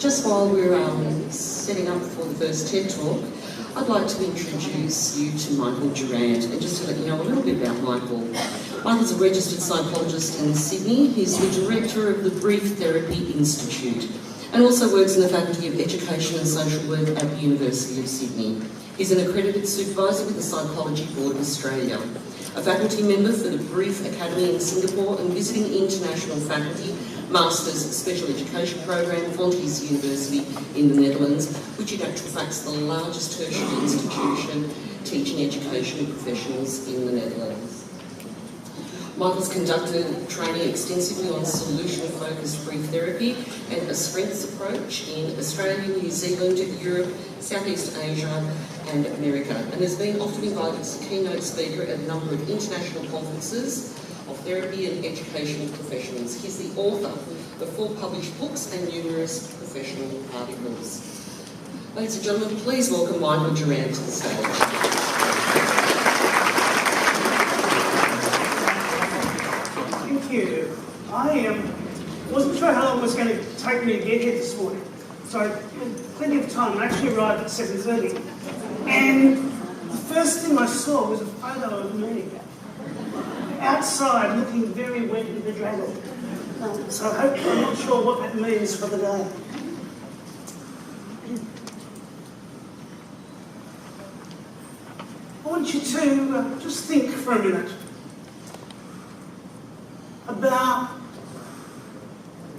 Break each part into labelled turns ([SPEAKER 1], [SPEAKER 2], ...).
[SPEAKER 1] Just while we're setting up for the first TED Talk, I'd like to introduce you to Michael Durrant, and just to let you know a little bit about Michael. Michael's a registered psychologist in Sydney. He's the director of the Brief Therapy Institute and also works in the Faculty of Education and Social Work at the University of Sydney. He's an accredited supervisor with the Psychology Board of Australia, a faculty member for the Brief Academy in Singapore and visiting international faculty, Masters Special Education Program, Fontys University in the Netherlands, which in actual fact is the largest tertiary institution teaching education professionals in the Netherlands. Michael's conducted training extensively on solution-focused brief therapy and a strengths approach in Australia, New Zealand, Europe, Southeast Asia and America, and has been often invited as a keynote speaker at a number of international conferences of therapy and educational professionals. He's the author of 4 published books and numerous professional articles. Ladies and gentlemen, please welcome Michael Durrant to the stage.
[SPEAKER 2] I wasn't sure how long it was going to take me to get here this morning, so plenty of time. I actually arrived at 7:30, and the first thing I saw was a photo of me outside looking very wet and bedraggled. So I'm not sure what that means for the day. I want you to just think for a minute about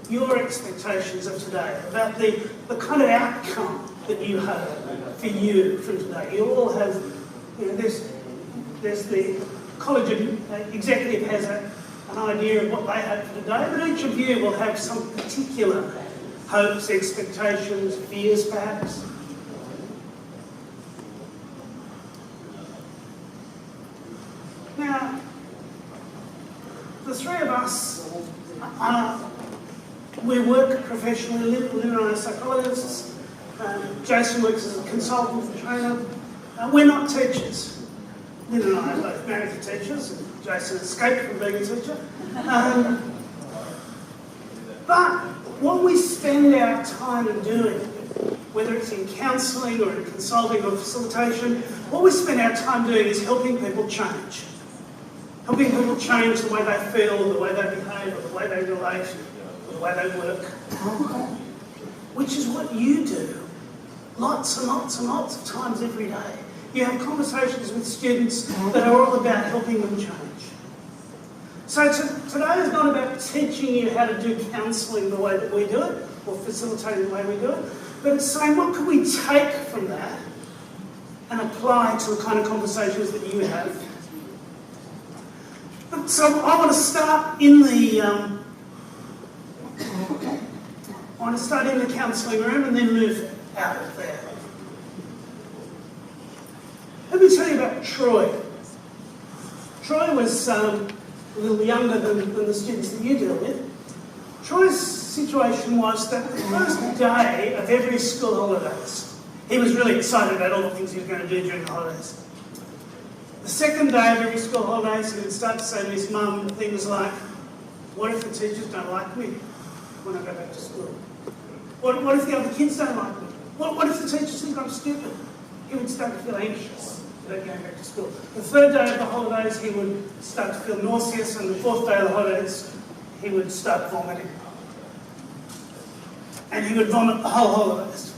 [SPEAKER 2] your expectations of today, about the kind of outcome that you have for you from today. You all have, there's the college executive has an idea of what they hope for today, but each of you will have some particular hopes, expectations, fears perhaps. Now, the three of us, we work professionally. Lynn and I are psychologists. Jason works as a consultant and trainer. We're not teachers. Lynn and I are both married to teachers, and Jason escaped from being a teacher. But what we spend our time doing, whether it's in counselling or in consulting or facilitation, what we spend our time doing is helping people change. Helping people change the way they feel, the way they behave, or the way they relate, or the way they work. Which is what you do lots and lots and lots of times every day. You have conversations with students that are all about helping them change. So today is not about teaching you how to do counselling the way that we do it, or facilitating the way we do it, but it's saying what can we take from that and apply to the kind of conversations that you have. So I want to start in the counselling room and then move out of there. Let me tell you about Troy. Troy was a little younger than the students that you deal with. Troy's situation was that the first day of every school holidays, he was really excited about all the things he was going to do during the holidays. The second day of every school holidays, he would start to say to his mum things like, what if the teachers don't like me when I go back to school? What if the other kids don't like me? What if the teachers think I'm stupid? He would start to feel anxious about going back to school. The third day of the holidays, he would start to feel nauseous, and the fourth day of the holidays, he would start vomiting. And he would vomit the whole holidays.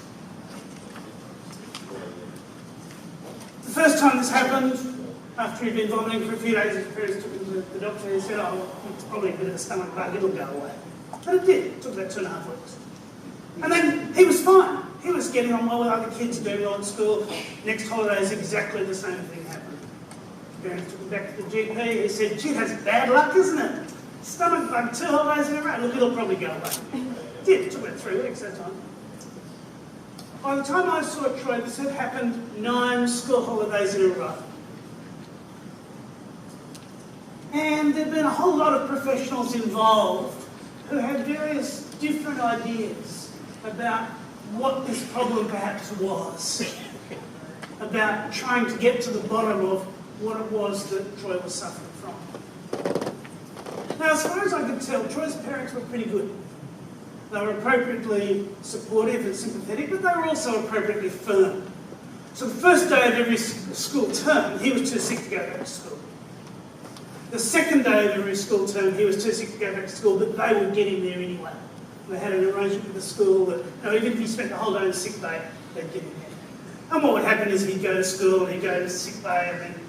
[SPEAKER 2] The first time this happened, after he'd been vomiting for a few days, his parents took him to the doctor and he said, oh, it's probably a bit of a stomach bug, it'll go away. And it did. It took about 2.5 weeks. And then he was fine. He was getting on well with other kids, doing well at school. Next holidays, exactly the same thing happened. His parents took him back to the GP. He said, gee, that's bad luck, isn't it? Stomach bug, 2 holidays in a row. Look, it'll probably go away. It did. It took about 3 weeks that time. By the time I saw Troy, this had happened 9 school holidays in a row. And there'd been a whole lot of professionals involved who had various different ideas about what this problem perhaps was, about trying to get to the bottom of what it was that Troy was suffering from. Now, as far as I could tell, Troy's parents were pretty good. They were appropriately supportive and sympathetic, but they were also appropriately firm. So the first day of every school term, he was too sick to go back to school. The second day of every school term, he was too sick to go back to school, but they would get him there anyway. They had an arrangement with the school that, even if he spent the whole day on sick day, they'd get him there. And what would happen is he'd go to school, he'd go to sick day, and then,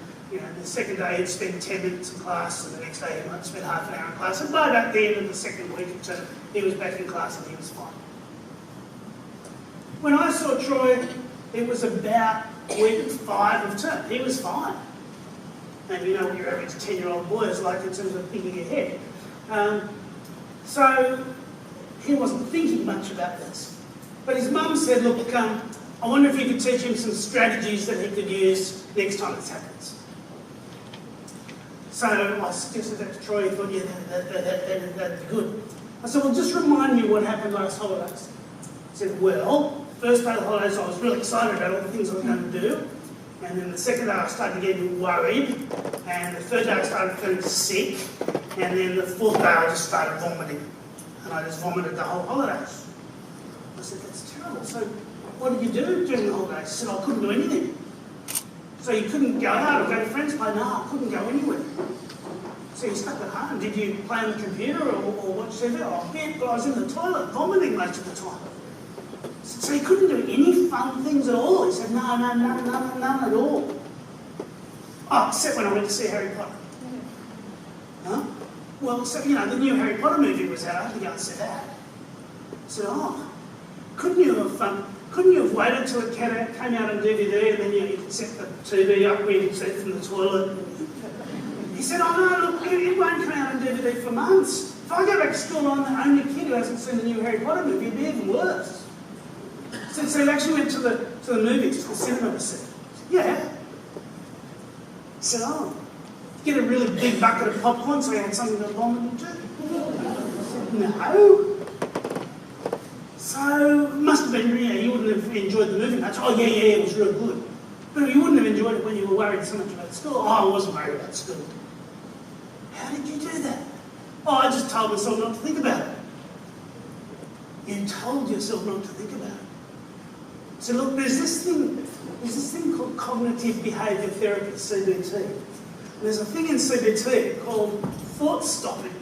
[SPEAKER 2] the second day he'd spend 10 minutes in class, and the next day he might spend half an hour in class. And by about the end of the second week of term, he was back in class and he was fine. When I saw Troy, it was about week 5 of term. He was fine. And you know what your average 10-year-old boy is like in terms of thinking ahead. So he wasn't thinking much about this. But his mum said, look, I wonder if you could teach him some strategies that he could use next time this happens. So I suggested that to Troy. He thought, yeah, that'd be good. I said, well, just remind me what happened last holidays. He said, well, first day of the holidays I was really excited about all the things I was going to do. And then the second day I started getting worried. And the third day I started feeling sick. And then the fourth day I just started vomiting. And I just vomited the whole holidays. I said, that's terrible. So what did you do during the holidays? He said, I couldn't do anything. So you couldn't go out or go to friends' play? No, I couldn't go anywhere. So you stuck at home. Did you play on the computer or watch TV? Oh, yeah, but I was in the toilet vomiting most of the time. So he couldn't do any fun things at all. He said, no, none at all. Oh, except when I went to see Harry Potter. Huh? Well, so, the new Harry Potter movie was out. I had to go and see that. I said, oh, couldn't you have waited till it came out on DVD and then you could set the TV up where you could see it from the toilet? He said, oh no, look, it won't come out on DVD for months. If I go back to school, I'm the only kid who hasn't seen the new Harry Potter movie. It'd be even worse. So he actually went to the movies, to the cinema to see it. Yeah. He said, oh, get a really big bucket of popcorn so he had something to vomit into. I said, no. So it must have been, you wouldn't have enjoyed the movie much. Oh yeah, it was real good. But you wouldn't have enjoyed it when you were worried so much about school. Oh, I wasn't worried about school. How did you do that? Oh, I just told myself not to think about it. You told yourself not to think about it. So look, there's this thing called cognitive behaviour therapy, CBT. There's a thing in CBT called thought stopping,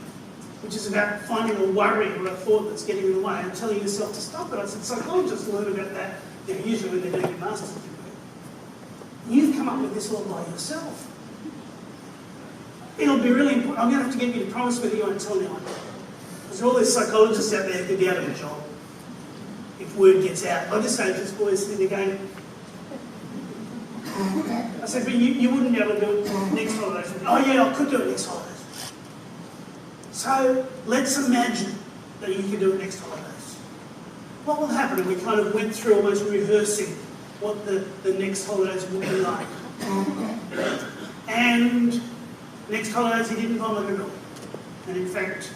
[SPEAKER 2] which is about finding a worry or a thought that's getting in the way and telling yourself to stop it. I said, psychologists learn about that usually when they're doing your master's degree. You've come up with this all by yourself. It'll be really important. I'm going to have to get you to promise me that you won't tell anyone. Because there are all these psychologists out there who could be out of a job if word gets out. By this stage, this boy's sitting there going, I said, but you wouldn't be able to do it next holidays. Oh yeah, I could do it next holidays. So let's imagine that you can do it next holidays. What will happen? And we kind of went through almost rehearsing what the next holidays would be like. And next holidays he didn't vomit at all. And in fact,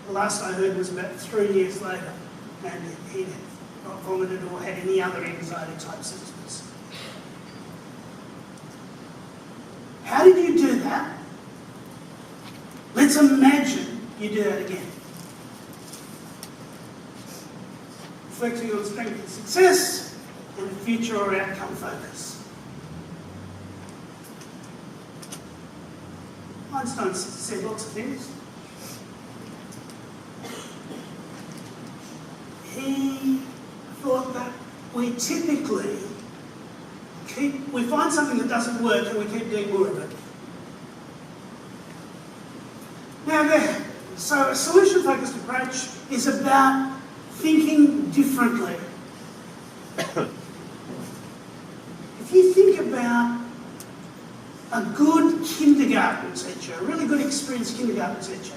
[SPEAKER 2] the last I heard was about 3 years later, and he had not vomited or had any other anxiety type symptoms. How did you do that? Let's imagine you do that again. Reflecting on strength and success and future or outcome focus. Einstein said lots of things. He thought that we typically we find something that doesn't work and we keep doing more of it. Now, so a solution-focused approach is about thinking differently. If you think about a good kindergarten teacher, a really good experienced kindergarten teacher,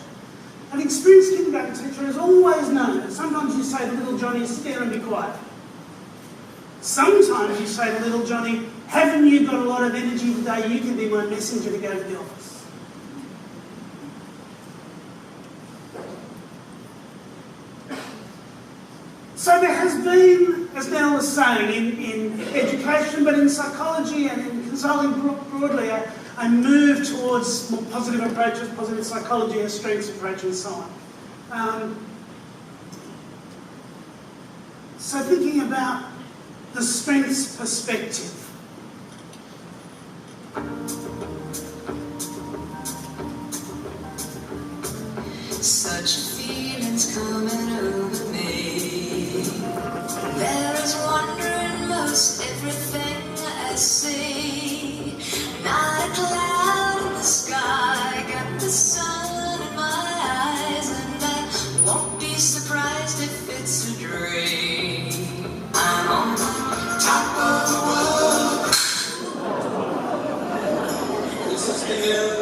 [SPEAKER 2] an experienced kindergarten teacher is always known, and sometimes you say to little Johnny, sit down and be quiet. Sometimes you say to little Johnny, haven't you got a lot of energy today? You can be my messenger to go to the office. So there has been, as Nell was saying, in education, but in psychology and in consulting broadly, a move towards more positive approaches, positive psychology, a strengths approach and so on. So thinking about the strengths perspective.
[SPEAKER 3] Such feelings coming over me. There is wonder in most everything I see. Not a cloud in the sky, got the sun in my eyes, and I won't be surprised if it's a dream. I'm on top of the world. This is the end.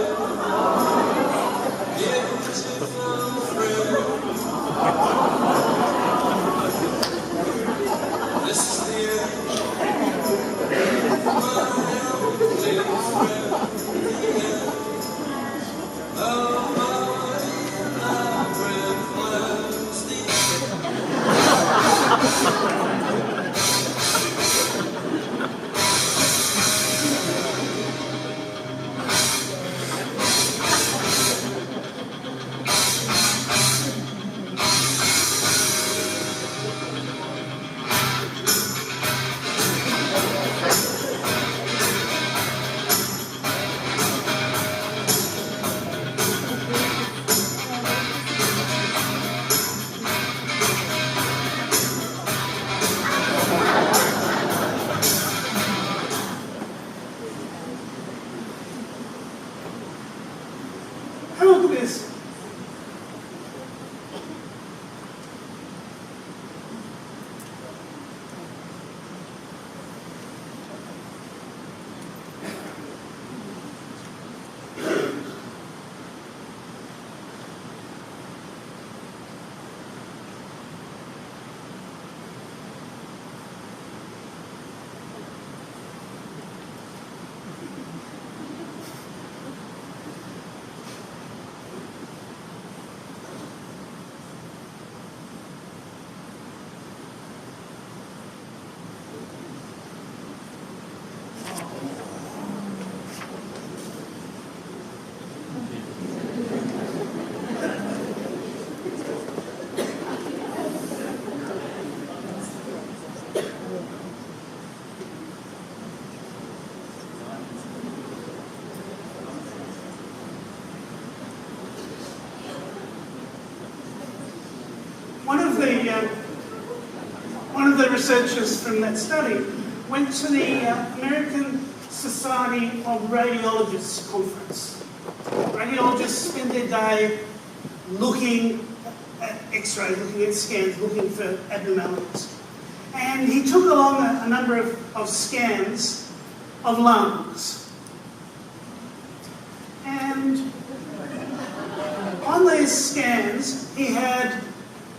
[SPEAKER 2] One of the researchers from that study went to the American Society of Radiologists conference. Radiologists spend their day looking at x-rays, looking at scans, looking for abnormalities. And he took along a number of scans of lungs. And on these scans, he had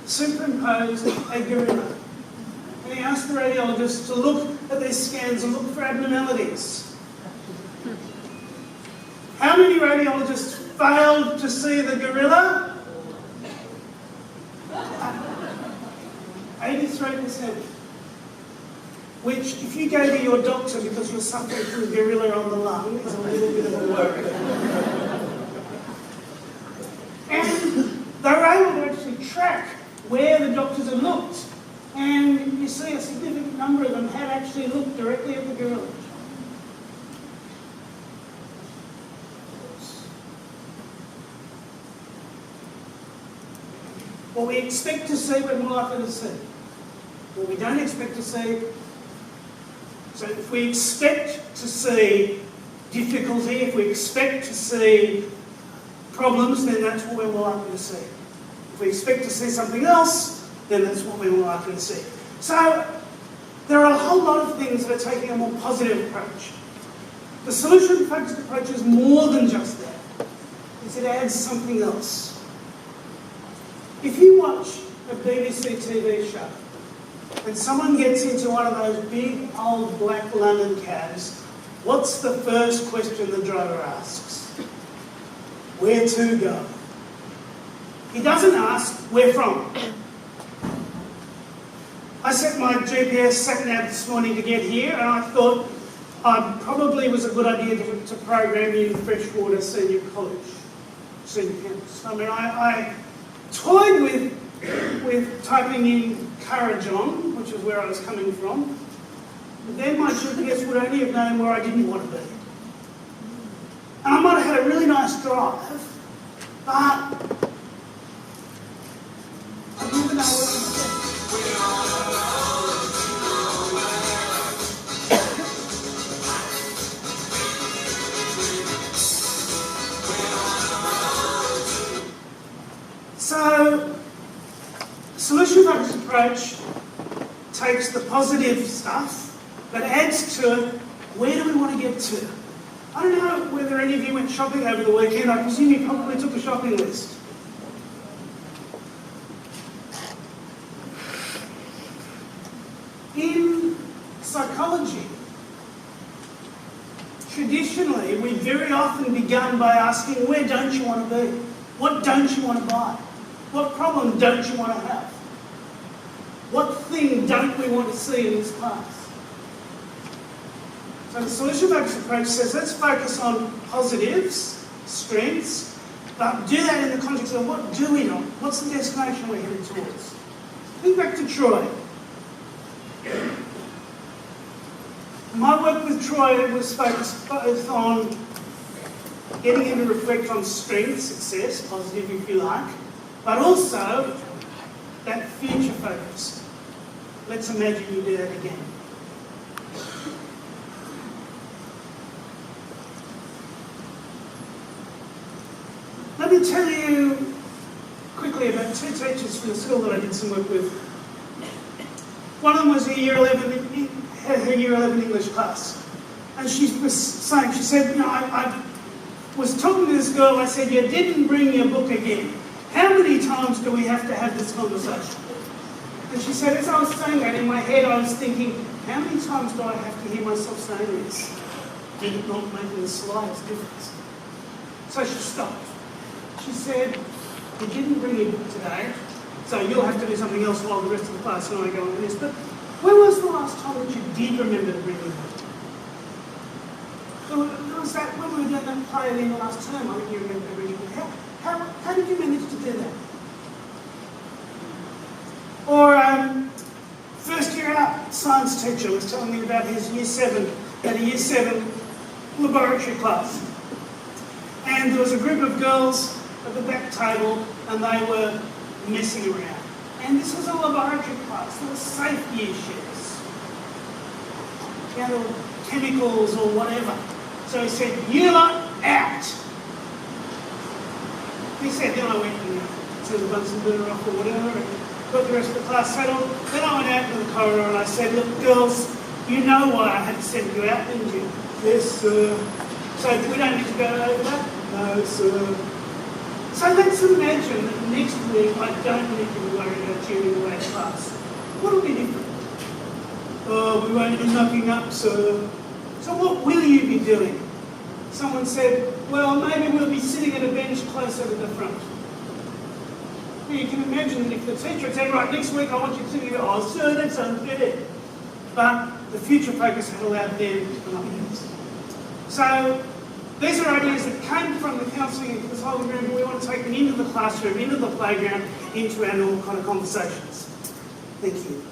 [SPEAKER 2] superimposed a gorilla. And he asked the radiologist to look at these scans and look for abnormalities. How many radiologists failed to see the gorilla? 83%. Which, if you go to your doctor because you're suffering from gorilla on the lung, is a little bit of a worry. And they were able to actually track where the doctors had looked. And you see a significant number of them had actually looked directly at the gorilla. What we expect to see, we're more likely to see. What we don't expect to see, so if we expect to see difficulty, if we expect to see problems, then that's what we're more likely to see. If we expect to see something else, then that's what we're more likely to see. So there are a whole lot of things that are taking a more positive approach. The solution-focused approach is more than just that. It adds something else. If you watch a BBC TV show and someone gets into one of those big old black London cabs, what's the first question the driver asks? Where to go? He doesn't ask where from. I set my GPS sat-nav this morning to get here, and I thought it probably was a good idea to program you in Freshwater Senior College, senior campus. I mean, I toyed with with typing in courage on, which is where I was coming from, then my GPS would only have known where I didn't want to be. And I might have had a really nice drive, but I never know where I'm going. So, the solution-focused approach takes the positive stuff, but adds to it, where do we want to get to? I don't know whether any of you went shopping over the weekend. I presume you probably took a shopping list. In psychology, traditionally, we've very often begun by asking, where don't you want to be? What don't you want to buy? What problem don't you want to have? What thing don't we want to see in this class? So the solution-focused approach says, let's focus on positives, strengths, but do that in the context of what do we want? What's the destination we're headed towards? Think back to Troy. My work with Troy was focused both on getting him to reflect on strength, success, positive if you like, but also that future focus. Let's imagine you do that again. Let me tell you quickly about two teachers from the school that I did some work with. One of them was her year 11 English class. And she was saying, she said, you know, I was talking to this girl, I said, you didn't bring your book again. How many times do we have to have this conversation? And she said, as I was saying that, in my head I was thinking, how many times do I have to hear myself saying this? Did it not make the slightest difference? So she stopped. She said, you didn't bring your book today, so you'll have to do something else while the rest of the class and I go on to this. But when was the last time that you did remember to bring your book? Was that when we were doing that play at the end of last term? I think you remember to bring your book. How did you manage to do that? Or first year out science teacher was telling me about his year 7 at a year 7 laboratory class. And there was a group of girls at the back table and they were messing around. And this was a laboratory class. There were safety issues. You know, there were chemicals or whatever. So he said, you lot out. He said, then I went and turned the Bunsen burner off or whatever and got the rest of the class settled. Then I went out into the corridor and I said, look, girls, you know why I had to send you out, didn't you? Yes, sir. So we don't need to go over that? No, sir. So let's imagine that next week I don't need to be worried about tuning away class. What will be different? Oh, we won't be knocking up, sir. So what will you be doing? Someone said, well, maybe we'll be sitting at a bench closer to the front. Well, you can imagine that if the teacher had said, right, next week I want you to sit, oh, sir, that sounds good. But the future focus had allowed them to come up with this. So these are ideas that came from the counselling and consulting room, but we want to take them into the classroom, into the playground, into our normal kind of conversations. Thank you.